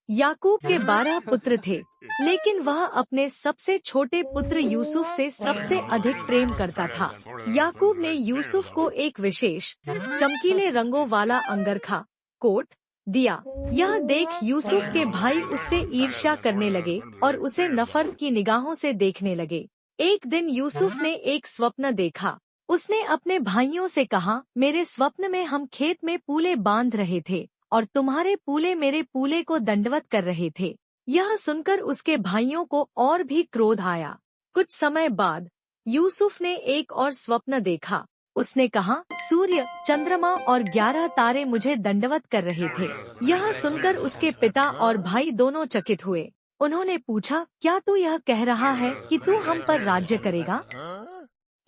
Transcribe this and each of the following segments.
याकूब के 12 पुत्र थे, लेकिन वह अपने सबसे छोटे पुत्र यूसुफ से सबसे अधिक प्रेम करता था। याकूब ने यूसुफ को एक विशेष चमकीले रंगों वाला अंगरखा कोट दिया। यह देख यूसुफ के भाई उससे ईर्ष्या करने लगे और उसे नफरत की निगाहों से देखने लगे। एक दिन यूसुफ ने एक स्वप्न देखा। उसने अपने भाइयों से कहा, मेरे स्वप्न में हम खेत में पूले बांध रहे थे और तुम्हारे पूले मेरे पूले को दंडवत कर रहे थे। यह सुनकर उसके भाइयों को और भी क्रोध आया। कुछ समय बाद यूसुफ ने एक और स्वप्न देखा। उसने कहा, सूर्य, चंद्रमा और 11 तारे मुझे दंडवत कर रहे थे। यह सुनकर उसके पिता और भाई दोनों चकित हुए। उन्होंने पूछा, क्या तू यह कह रहा है कि तू हम पर राज्य करेगा?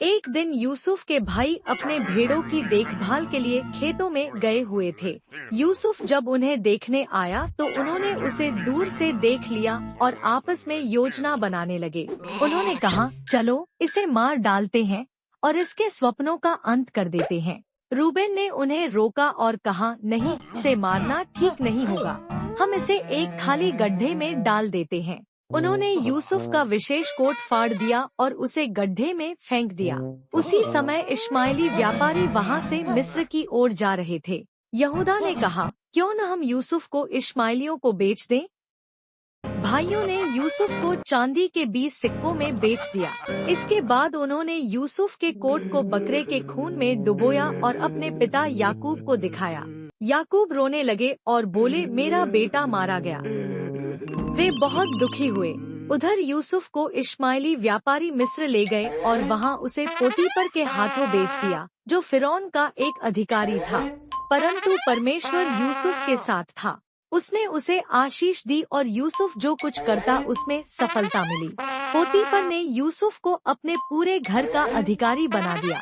एक दिन यूसुफ के भाई अपने भेड़ों की देखभाल के लिए खेतों में गए हुए थे। यूसुफ जब उन्हें देखने आया तो उन्होंने उसे दूर से देख लिया और आपस में योजना बनाने लगे। उन्होंने कहा, चलो इसे मार डालते हैं और इसके स्वप्नों का अंत कर देते हैं। रूबेन ने उन्हें रोका और कहा, नहीं, इसे मारना ठीक नहीं होगा। हम इसे एक खाली गड्ढे में डाल देते हैं। उन्होंने यूसुफ का विशेष कोट फाड़ दिया और उसे गड्ढे में फेंक दिया। उसी समय इश्माइली व्यापारी वहां से मिस्र की ओर जा रहे थे। यहूदा ने कहा, क्यों न हम यूसुफ को इश्माइलियों को बेच दें? भाइयों ने यूसुफ को चांदी के 20 सिक्कों में बेच दिया। इसके बाद उन्होंने यूसुफ के कोट को बकरे के खून में डुबोया और अपने पिता याकूब को दिखाया। याकूब रोने लगे और बोले, मेरा बेटा मारा गया। वे बहुत दुखी हुए। उधर यूसुफ को इश्माइली व्यापारी मिस्र ले गए और वहां उसे पोतीपर के हाथों बेच दिया, जो फिरौन का एक अधिकारी था। परंतु परमेश्वर यूसुफ के साथ था। उसने उसे आशीष दी और यूसुफ जो कुछ करता उसमें सफलता मिली। पोतीपर ने यूसुफ को अपने पूरे घर का अधिकारी बना दिया।